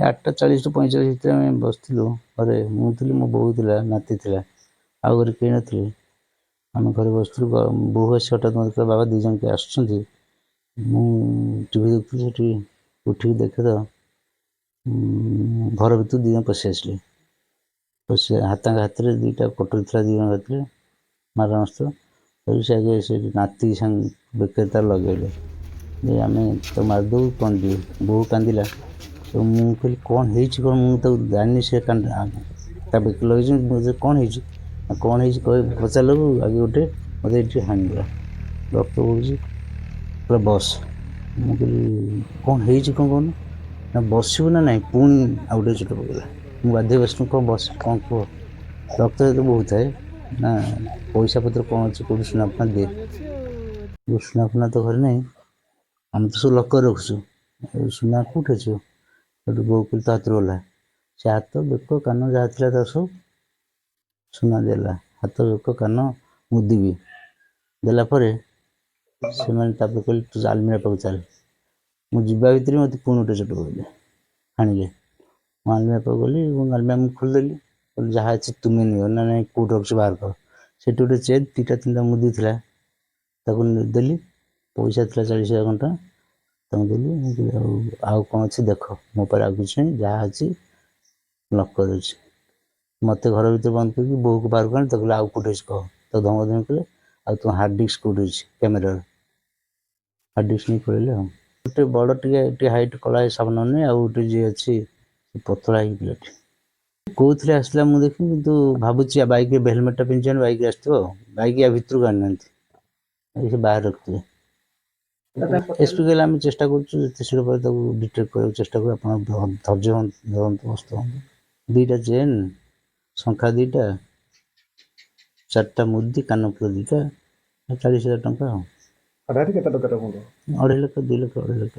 8:40-45 ଭିତରେ ଆମେ ବସିଥିଲୁ ଘରେ। ମୁଁ ଥିଲି, ମୋ ବୋଉ ଥିଲା, ନାତି ଥିଲା, ଆଉ ଘରେ କେହି ନଥିଲେ। ଆମେ ଘରେ ବସିଥିଲୁ, ବୋଉ ଆସି ହଠାତ୍ ମୋତେ କହିଲା, ବାବା 2 ଜଣ କିଏ ଆସୁଛନ୍ତି। ମୁଁ ଟିଭି ଦେଖୁଥିଲି, ସେଠି ଉଠିକି ଦେଖେ ତ ଘର ଭିତରୁ 2 ଜଣ ପଶି ଆସିଲେ। ତାଙ୍କ ହାତରେ 2ଟା କଟୁରୀ ଥିଲା, 2 ଜଣ ହାତରେ ମାରଣାସ୍ତ୍ର। ସେ ଆଗେ ସେ ନାତି ବେକରେ ତାର ଲଗେଇଲେ ଯେ ଆମେ ତ ମାରିଦେବୁ, କ'ଣ ଯିବୁ। ବୋଉ କାନ୍ଦିଲା। ମୁଁ କହିଲି କ'ଣ ହେଇଛି କ'ଣ, ମୁଁ ତାକୁ ଜାଣିନି। ସେ ତା ବେକରେ ଲଗେଇଛି, କ'ଣ ହେଇଛି କ'ଣ ହେଇଛି ପଚାରିଲାକୁ ଆଗେ ଗୋଟେ ମୋତେ ଏଠି ହାଣିଦେଲା, ରକ୍ତ ବୋହୁଛି, ପୁରା ବସ୍। ମୁଁ କହିଲି କ'ଣ ହେଇଛି କ'ଣ କହୁନ ନା, ବସିବୁ ନା ନାହିଁ। ପୁଣି ଆଉ ଗୋଟେ ଚୋଟ ପକେଇଲା। ମୁଁ ବାଧ୍ୟ ବସିନି, କ'ଣ ବସ, କ'ଣ କୁହ। ରକ୍ତ ଯେତେ ବହୁଥାଏ ନା, ପଇସା ପତ୍ର କ'ଣ ଅଛି, କେଉଁଠି ସୁନାଫୁନା ଦେ। ସୁନାଫୁନା ତ ଘରେ ନାହିଁ, ଆମେ ତ ସବୁ ଲକର୍ ରଖୁଛୁ, ସୁନା କେଉଁଠି ଅଛି। ସେଠୁ ବୋଉ କହିଲି ତା ହାତରୁ ଗଲା। ସେ ହାତ, ବେକ, କାନ ଯାହା ଥିଲା ତାର ସବୁ ସୁନା ଦେଲା। ହାତ, ବେକ, କାନ ମୁଦିବି ଦେଲା ପରେ ସେମାନେ ତାପରେ କହିଲେ ତୁ ଆଲମିରା ପାଖକୁ ଚାଲ। ମୁଁ ଯିବା ଭିତରେ ମୋତେ ପୁଣି ଗୋଟେ ଚୋଟ ପକେଇଲେ, ହାଣିଲେ। ମୁଁ ଆଲମିରା ପାଖକୁ ଗଲି, ଆଲମିରା ମୁଁ ଖୋଲିଦେଲି, କହିଲି ଯାହା ଅଛି ତୁମେ ନିଅ, ନା ନାହିଁ କେଉଁଠି ରଖିଛ ବାହାର କର। ସେଠି ଗୋଟେ ଚେନ୍ 2ଟା-3ଟା ମୁଦି ଥିଲା, ତାକୁ ଦେଲି। ପଇସା ଥିଲା 40,000 ଟଙ୍କା, ତାଙ୍କୁ ଦେଲି। ମୁଁ କହିଲି ଆଉ କ'ଣ ଅଛି ଦେଖ, ମୋ ପାଖରେ ଆଉ କିଛି ନାହିଁ, ଯାହା ଅଛି ଲକର୍ ଅଛି। ମୋତେ ଘର ଭିତରେ ବନ୍ଦ କରିକି ବୋଉକୁ ବାହାରକୁ ଆଣି ତାକୁ କହିଲେ ଆଉ କେଉଁଠି ଅଛି କହ। ତାକୁ ଧମକ କଲେ ଆଉ ତୁମ ହାର୍ଡ଼ ଡିସ୍କ କେଉଁଠି ଅଛି, କ୍ୟାମେରାର ହାର୍ଡ଼ ଡିସ୍କ ନେଇ ପଳେଇଲେ। ଆଉ ଗୋଟେ ବଡ଼ ଟିକେ ହାଇଟ୍ କଳା ସାବୁନ ନୁହେଁ, ଆଉ ଗୋଟେ ଯିଏ ଅଛି ପତଳା ହେଇକି ପିଲାଟି କୋଉଥିରେ ଆସିଲା ମୁଁ ଦେଖିନି, କିନ୍ତୁ ଭାବୁଛି ବାଇକ୍ରେ ହେଲମେଟ୍ଟା ପିନ୍ଧିଛନ୍ତି, ବାଇକ୍ରେ ଆସିଥିବ। ବାଇକ୍ ୟା ଭିତରକୁ ଆଣିନାହାନ୍ତି, ସେ ବାହାରେ ରଖିଥିଲେ। ଏସ୍ପି କହିଲେ ଆମେ ଚେଷ୍ଟା କରୁଛୁ ଯେତେ ଶୀଘ୍ର ପରେ ତାକୁ ଡିଟେକ୍ଟ କରିବାକୁ ଚେଷ୍ଟା କରୁ, ଆପଣ ଧୈର୍ଯ୍ୟ ଧରନ୍ତୁ, ବସ୍ତ ହୁଅନ୍ତୁ। 2ଟା ଚେନ୍, ଶଙ୍ଖା 2ଟା, 4ଟା ମୁଦି, କାନଫୁଲ 2ଟା, 40,000 ଟଙ୍କା। ଆଉ କେତେ ଟଙ୍କା? 2.5 ଲକ୍ଷ, 2 ଲକ୍ଷ, 2.5 ଲକ୍ଷ।